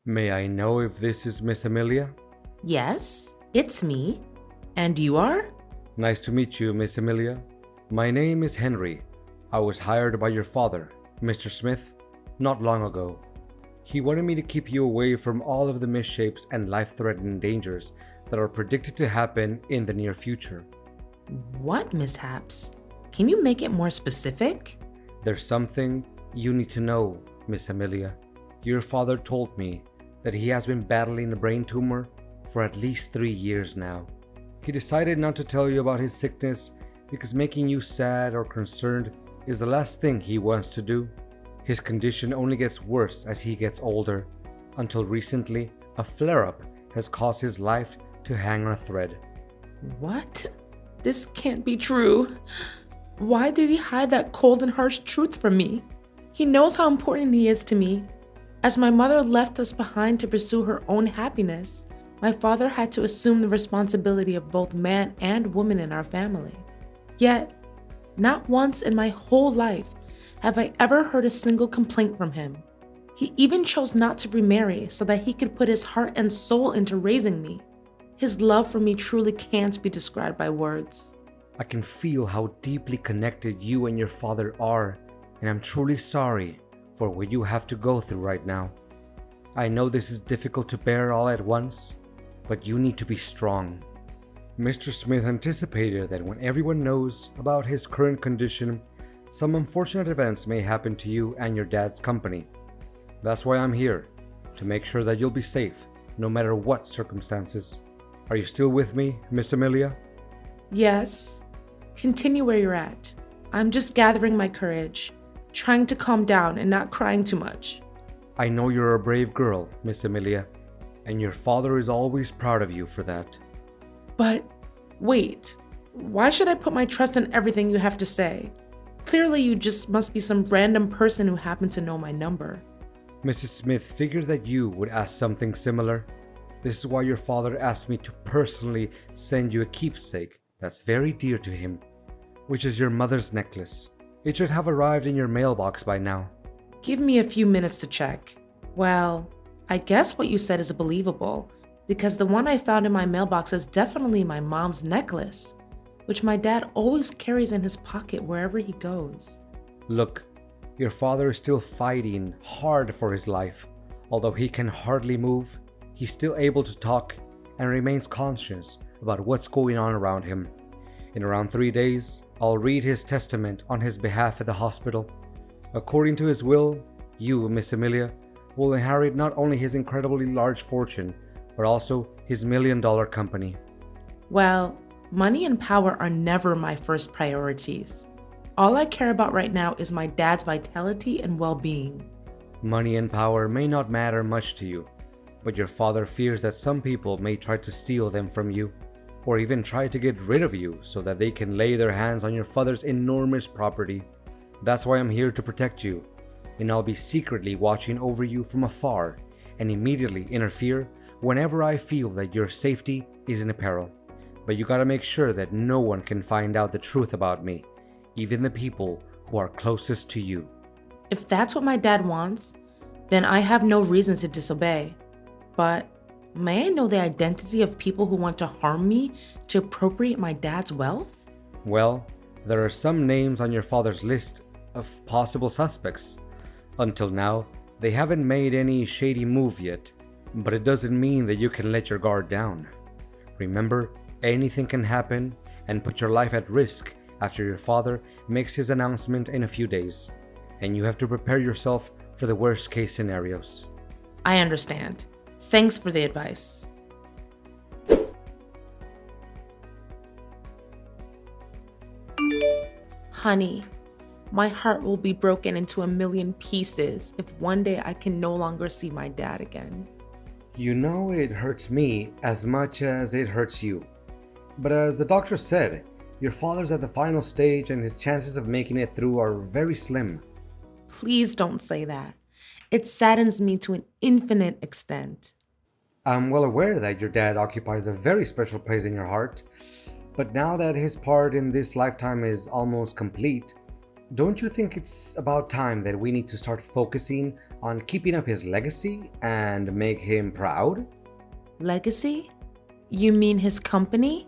May I know if this is Miss Amelia? Yes, it's me. And you are? Nice to meet you, Miss Amelia. My name is Henry. I was hired by your father, Mr. Smith, not long ago. He wanted me to keep you away from all of the misshapes and life-threatening dangers that are predicted to happen in the near future. What mishaps? Can you make it more specific? There's something you need to know, Miss Amelia. Your father told me that he has been battling a brain tumor for at least 3 years now. He decided not to tell you about his sickness because making you sad or concerned is the last thing he wants to do. His condition only gets worse as he gets older. Until recently, a flare-up has caused his life to hang on a thread. What? This can't be true. Why did he hide that cold and harsh truth from me? He knows how important he is to me. As my mother left us behind to pursue her own happiness, my father had to assume the responsibility of both man and woman in our family. Yet, not once in my whole life have I ever heard a single complaint from him. He even chose not to remarry so that he could put his heart and soul into raising me. His love for me truly can't be described by words. I can feel how deeply connected you and your father are, and I'm truly sorry for what you have to go through right now. I know this is difficult to bear all at once, but you need to be strong. Mr. Smith anticipated that when everyone knows about his current condition, some unfortunate events may happen to you and your dad's company. That's why I'm here, to make sure that you'll be safe, no matter what circumstances. Are you still with me, Miss Amelia? Yes, continue where you're at. I'm just gathering my courage, trying to calm down and not crying too much. I know you're a brave girl, Miss Amelia, and your father is always proud of you for that. But wait, why should I put my trust in everything you have to say? Clearly, you just must be some random person who happened to know my number. Mrs. Smith figured that you would ask something similar. This is why your father asked me to personally send you a keepsake that's very dear to him, which is your mother's necklace. It should have arrived in your mailbox by now. Give me a few minutes to check. Well, I guess what you said is believable, because the one I found in my mailbox is definitely my mom's necklace, which my dad always carries in his pocket wherever he goes. Look, your father is still fighting hard for his life. Although he can hardly move, he's still able to talk and remains conscious about what's going on around him. In around 3 days, I'll read his testament on his behalf at the hospital. According to his will, you, Miss Amelia, will inherit not only his incredibly large fortune, but also his $1 million company. Well, money and power are never my first priorities. All I care about right now is my dad's vitality and well-being. Money and power may not matter much to you, but your father fears that some people may try to steal them from you, or even try to get rid of you so that they can lay their hands on your father's enormous property. That's why I'm here to protect you, and I'll be secretly watching over you from afar and immediately interfere whenever I feel that your safety is in peril. But you gotta make sure that no one can find out the truth about me, even the people who are closest to you. If that's what my dad wants, then I have no reason to disobey. But may I know the identity of people who want to harm me to appropriate my dad's wealth? Well, there are some names on your father's list of possible suspects. Until now, they haven't made any shady move yet, but it doesn't mean that you can let your guard down. Remember, anything can happen and put your life at risk after your father makes his announcement in a few days, and you have to prepare yourself for the worst case scenarios. I understand. Thanks for the advice. Honey, my heart will be broken into a million pieces if one day I can no longer see my dad again. You know it hurts me as much as it hurts you. But as the doctor said, your father's at the final stage and his chances of making it through are very slim. Please don't say that. It saddens me to an infinite extent. I'm well aware that your dad occupies a very special place in your heart, but now that his part in this lifetime is almost complete, don't you think it's about time that we need to start focusing on keeping up his legacy and make him proud? Legacy? You mean his company?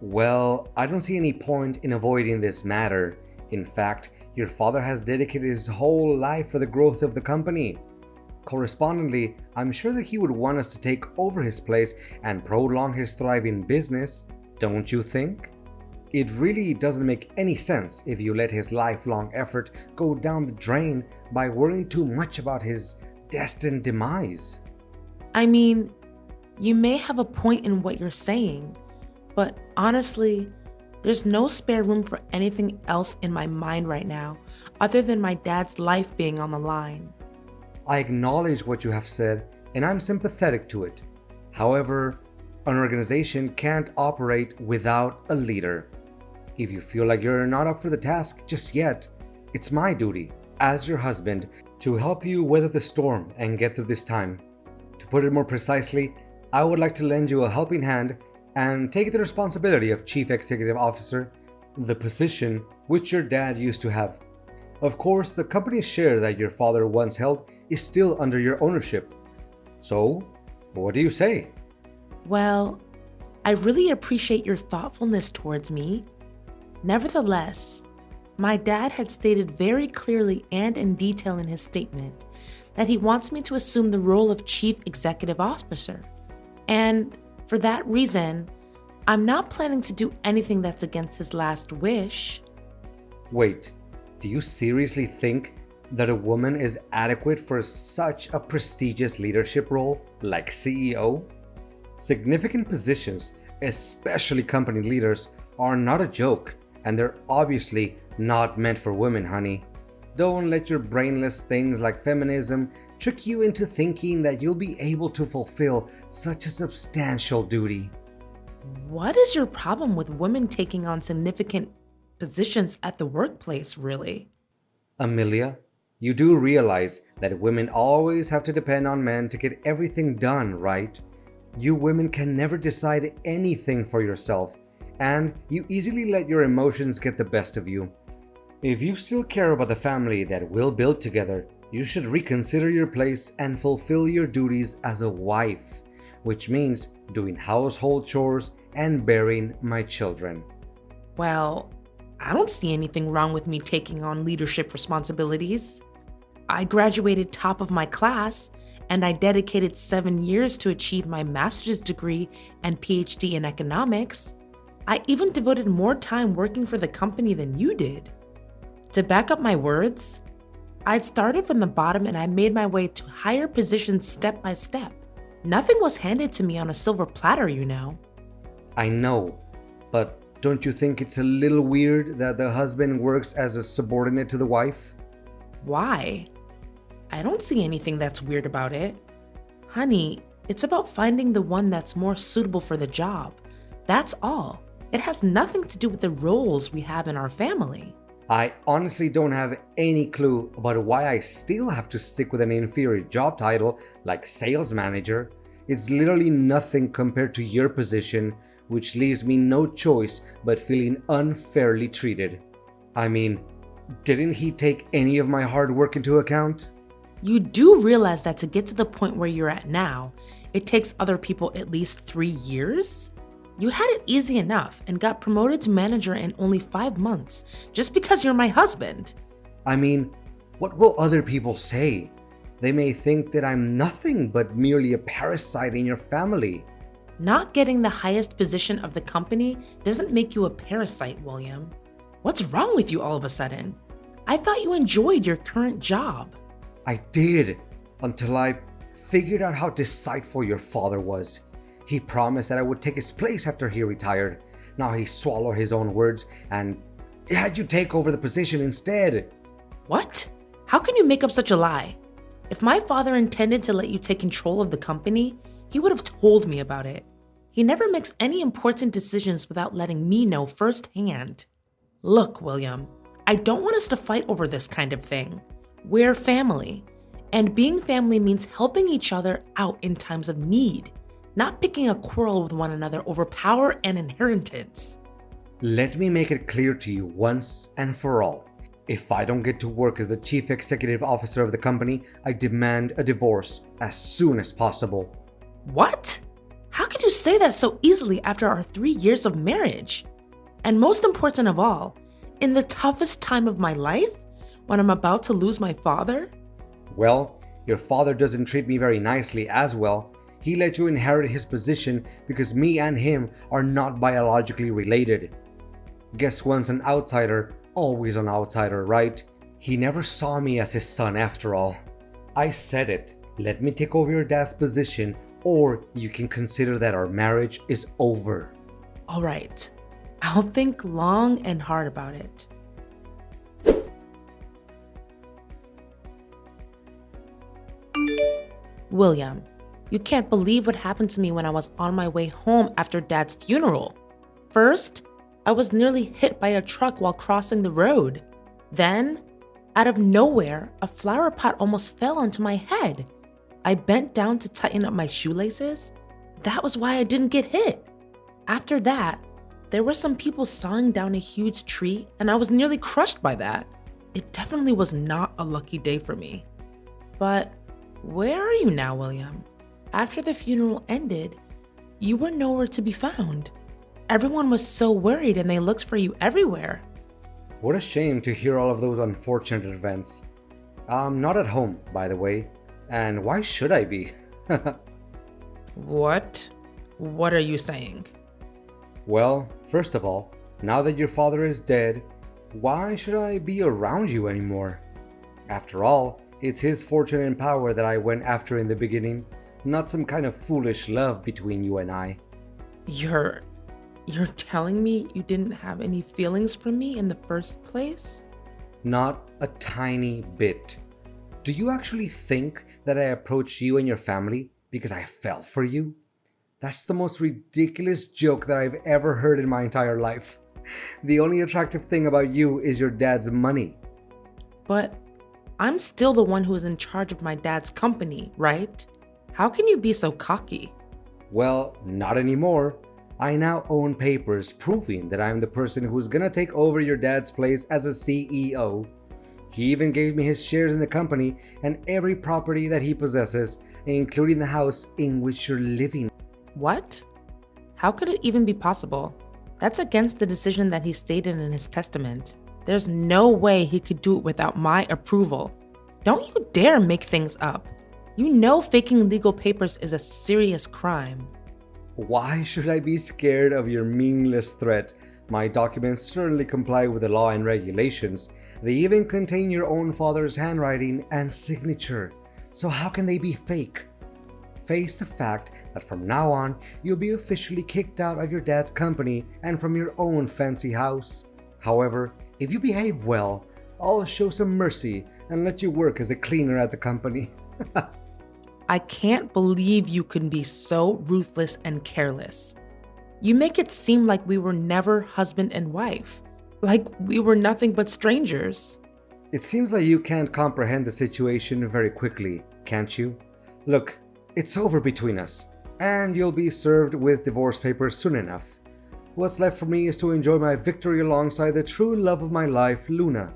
Well, I don't see any point in avoiding this matter. In fact, your father has dedicated his whole life for the growth of the company. Correspondingly, I'm sure that he would want us to take over his place and prolong his thriving business, don't you think? It really doesn't make any sense if you let his lifelong effort go down the drain by worrying too much about his destined demise. I mean, you may have a point in what you're saying, but honestly, there's no spare room for anything else in my mind right now other than my dad's life being on the line. I acknowledge what you have said, and I'm sympathetic to it. However, an organization can't operate without a leader. If you feel like you're not up for the task just yet, it's my duty, as your husband, to help you weather the storm and get through this time. To put it more precisely, I would like to lend you a helping hand and take the responsibility of Chief Executive Officer, the position which your dad used to have. Of course, the company's share that your father once held is still under your ownership. So, what do you say? Well, I really appreciate your thoughtfulness towards me. Nevertheless, my dad had stated very clearly and in detail in his statement that he wants me to assume the role of Chief Executive Officer. And for that reason, I'm not planning to do anything that's against his last wish. Wait, do you seriously think that a woman is adequate for such a prestigious leadership role like CEO? Significant positions, especially company leaders, are not a joke, and they're obviously not meant for women, honey. Don't let your brainless things like feminism trick you into thinking that you'll be able to fulfill such a substantial duty. What is your problem with women taking on significant positions at the workplace, really? Amelia, you do realize that women always have to depend on men to get everything done, right? You women can never decide anything for yourself, and you easily let your emotions get the best of you. If you still care about the family that we'll build together, you should reconsider your place and fulfill your duties as a wife, which means doing household chores and bearing my children. Well, I don't see anything wrong with me taking on leadership responsibilities. I graduated top of my class, and I dedicated 7 years to achieve my master's degree and PhD in economics. I even devoted more time working for the company than you did. To back up my words, I'd started from the bottom and I made my way to higher positions step by step. Nothing was handed to me on a silver platter, you know. I know, but don't you think it's a little weird that the husband works as a subordinate to the wife? Why? I don't see anything that's weird about it. Honey, it's about finding the one that's more suitable for the job. That's all. It has nothing to do with the roles we have in our family. I honestly don't have any clue about why I still have to stick with an inferior job title like sales manager. It's literally nothing compared to your position, which leaves me no choice but feeling unfairly treated. I mean, didn't he take any of my hard work into account? You do realize that to get to the point where you're at now, it takes other people at least 3 years? You had it easy enough and got promoted to manager in only 5 months just because you're my husband. I mean, what will other people say? They may think that I'm nothing but merely a parasite in your family. Not getting the highest position of the company doesn't make you a parasite, William. What's wrong with you all of a sudden? I thought you enjoyed your current job. I did, until I figured out how deceitful your father was. He promised that I would take his place after he retired. Now he swallowed his own words and had you take over the position instead. What? How can you make up such a lie? If my father intended to let you take control of the company, he would have told me about it. He never makes any important decisions without letting me know firsthand. Look, William, I don't want us to fight over this kind of thing. We're family, and being family means helping each other out in times of need, not picking a quarrel with one another over power and inheritance. Let me make it clear to you once and for all. If I don't get to work as the chief executive officer of the company, I demand a divorce as soon as possible. What? How could you say that so easily after our 3 years of marriage? And most important of all, in the toughest time of my life, when I'm about to lose my father? Well, your father doesn't treat me very nicely as well. He let you inherit his position because me and him are not biologically related. Guess once an outsider, always an outsider, right? He never saw me as his son after all. I said it. Let me take over your dad's position, or you can consider that our marriage is over. All right, I'll think long and hard about it. William, you can't believe what happened to me when I was on my way home after Dad's funeral. First, I was nearly hit by a truck while crossing the road. Then, out of nowhere, a flower pot almost fell onto my head. I bent down to tighten up my shoelaces. That was why I didn't get hit. After that, there were some people sawing down a huge tree, and I was nearly crushed by that. It definitely was not a lucky day for me. But where are you now, William? After the funeral ended, you were nowhere to be found. Everyone was so worried and they looked for you everywhere. What a shame to hear all of those unfortunate events. I'm not at home, by the way. And why should I be? What? What are you saying? Well, first of all, now that your father is dead, why should I be around you anymore? After all, it's his fortune and power that I went after in the beginning, not some kind of foolish love between you and I. You're telling me you didn't have any feelings for me in the first place? Not a tiny bit. Do you actually think that I approached you and your family because I fell for you? That's the most ridiculous joke that I've ever heard in my entire life. The only attractive thing about you is your dad's money. But I'm still the one who is in charge of my dad's company, right? How can you be so cocky? Well, not anymore. I now own papers proving that I'm the person who's gonna take over your dad's place as a CEO. He even gave me his shares in the company and every property that he possesses, including the house in which you're living. What? How could it even be possible? That's against the decision that he stated in his testament. There's no way he could do it without my approval. Don't you dare make things up. You know faking legal papers is a serious crime. Why should I be scared of your meaningless threat? My documents certainly comply with the law and regulations. They even contain your own father's handwriting and signature. So how can they be fake? Face the fact that from now on, you'll be officially kicked out of your dad's company and from your own fancy house. However, if you behave well, I'll show some mercy and let you work as a cleaner at the company. I can't believe you can be so ruthless and careless. You make it seem like we were never husband and wife, like we were nothing but strangers. It seems like you can't comprehend the situation very quickly, can't you? Look, it's over between us, and you'll be served with divorce papers soon enough. What's left for me is to enjoy my victory alongside the true love of my life, Luna.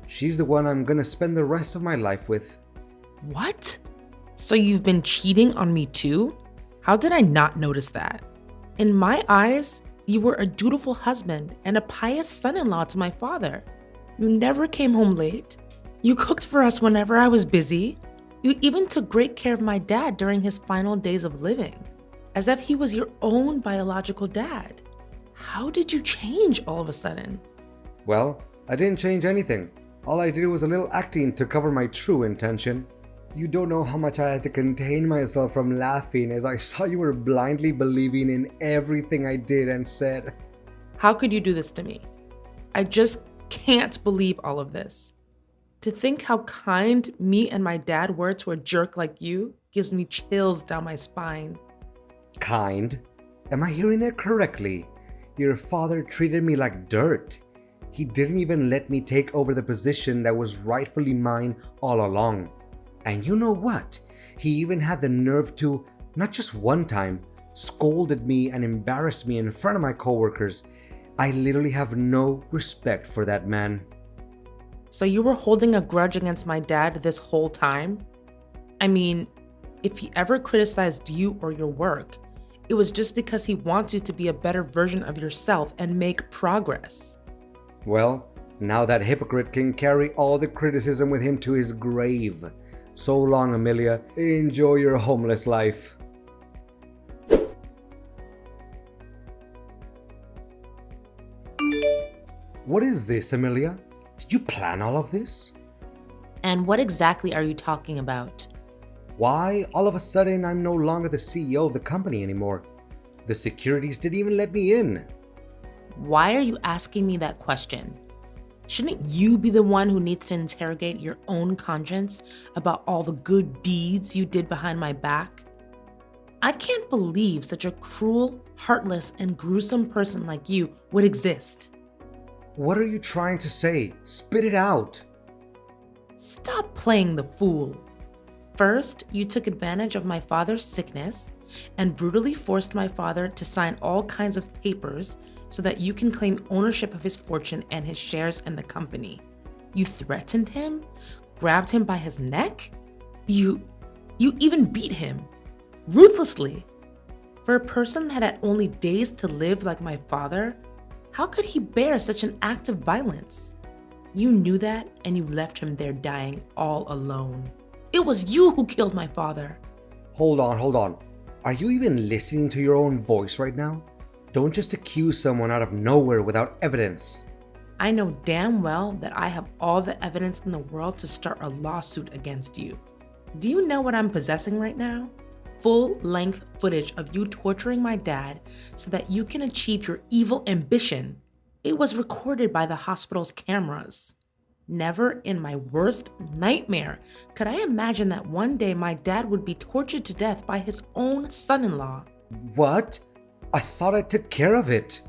She's the one I'm gonna spend the rest of my life with. What? So you've been cheating on me too? How did I not notice that? In my eyes, you were a dutiful husband and a pious son-in-law to my father. You never came home late. You cooked for us whenever I was busy. You even took great care of my dad during his final days of living, as if he was your own biological dad. How did you change all of a sudden? Well, I didn't change anything. All I did was a little acting to cover my true intention. You don't know how much I had to contain myself from laughing as I saw you were blindly believing in everything I did and said. How could you do this to me? I just can't believe all of this. To think how kind me and my dad were to a jerk like you gives me chills down my spine. Kind? Am I hearing it correctly? Your father treated me like dirt. He didn't even let me take over the position that was rightfully mine all along. And you know what? He even had the nerve to, not just one time, scolded me and embarrassed me in front of my coworkers. I literally have no respect for that man. So you were holding a grudge against my dad this whole time? I mean, if he ever criticized you or your work, it was just because he wants you to be a better version of yourself and make progress. Well, now that hypocrite can carry all the criticism with him to his grave. So long, Amelia. Enjoy your homeless life. What is this, Amelia? Did you plan all of this? And what exactly are you talking about? Why, all of a sudden, I'm no longer the CEO of the company anymore. The securities didn't even let me in. Why are you asking me that question? Shouldn't you be the one who needs to interrogate your own conscience about all the good deeds you did behind my back? I can't believe such a cruel, heartless, and gruesome person like you would exist. What are you trying to say? Spit it out. Stop playing the fool. First, you took advantage of my father's sickness and brutally forced my father to sign all kinds of papers so that you can claim ownership of his fortune and his shares in the company. You threatened him, grabbed him by his neck. You even beat him, ruthlessly. For a person that had only days to live like my father, how could he bear such an act of violence? You knew that and you left him there dying all alone. It was you who killed my father. Hold on. Are you even listening to your own voice right now? Don't just accuse someone out of nowhere without evidence. I know damn well that I have all the evidence in the world to start a lawsuit against you. Do you know what I'm possessing right now? Full-length footage of you torturing my dad so that you can achieve your evil ambition. It was recorded by the hospital's cameras. Never in my worst nightmare could I imagine that one day my dad would be tortured to death by his own son-in-law. What? I thought I took care of it.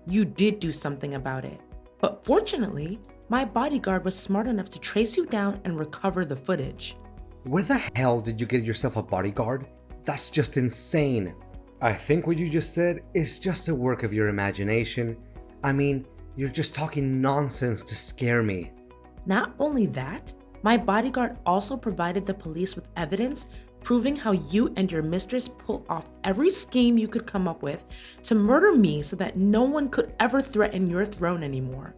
You did do something about it. But fortunately, my bodyguard was smart enough to trace you down and recover the footage. Where the hell did you get yourself a bodyguard? That's just insane. I think what you just said is just a work of your imagination. I mean, you're just talking nonsense to scare me. Not only that, my bodyguard also provided the police with evidence proving how you and your mistress pulled off every scheme you could come up with to murder me so that no one could ever threaten your throne anymore.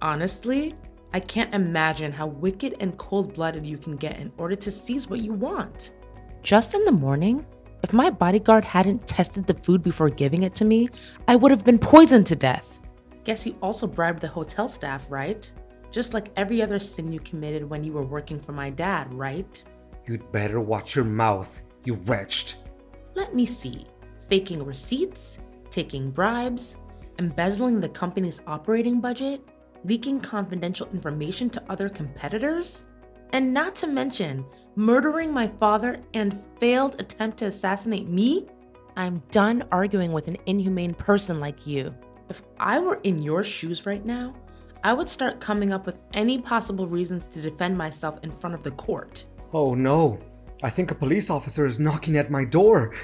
Honestly, I can't imagine how wicked and cold-blooded you can get in order to seize what you want. Just in the morning, if my bodyguard hadn't tested the food before giving it to me, I would have been poisoned to death. Guess you also bribed the hotel staff, right? Just like every other sin you committed when you were working for my dad, right? You'd better watch your mouth, you wretched. Let me see. Faking receipts, taking bribes, embezzling the company's operating budget, leaking confidential information to other competitors, and not to mention murdering my father and failed attempt to assassinate me? I'm done arguing with an inhumane person like you. If I were in your shoes right now, I would start coming up with any possible reasons to defend myself in front of the court. Oh no, I think a police officer is knocking at my door.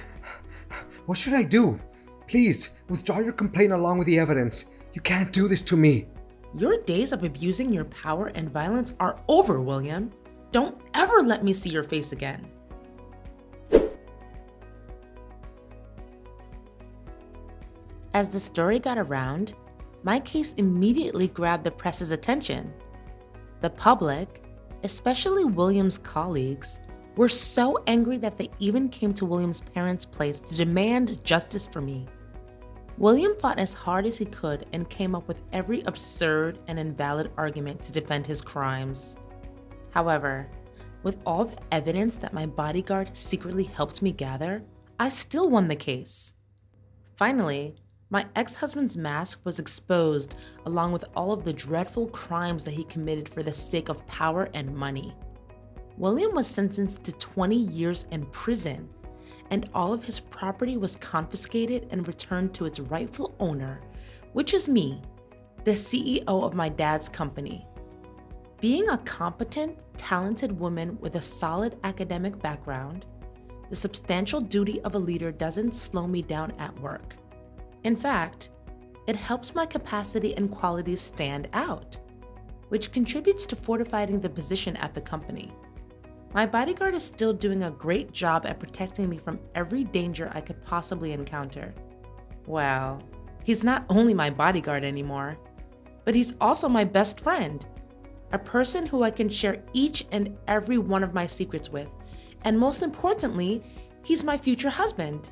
What should I do? Please, withdraw your complaint along with the evidence. You can't do this to me. Your days of abusing your power and violence are over, William. Don't ever let me see your face again. As the story got around, my case immediately grabbed the press's attention. The public, especially William's colleagues, were so angry that they even came to William's parents' place to demand justice for me. William fought as hard as he could and came up with every absurd and invalid argument to defend his crimes. However, with all the evidence that my bodyguard secretly helped me gather, I still won the case. Finally, my ex-husband's mask was exposed along with all of the dreadful crimes that he committed for the sake of power and money. William was sentenced to 20 years in prison, and all of his property was confiscated and returned to its rightful owner, which is me, the CEO of my dad's company. Being a competent, talented woman with a solid academic background, the substantial duty of a leader doesn't slow me down at work. In fact, it helps my capacity and qualities stand out. which contributes to fortifying the position at the company. My bodyguard is still doing a great job at protecting me from every danger I could possibly encounter. Well, he's not only my bodyguard anymore, but he's also my best friend, a person who I can share each and every one of my secrets with, and most importantly, he's my future husband.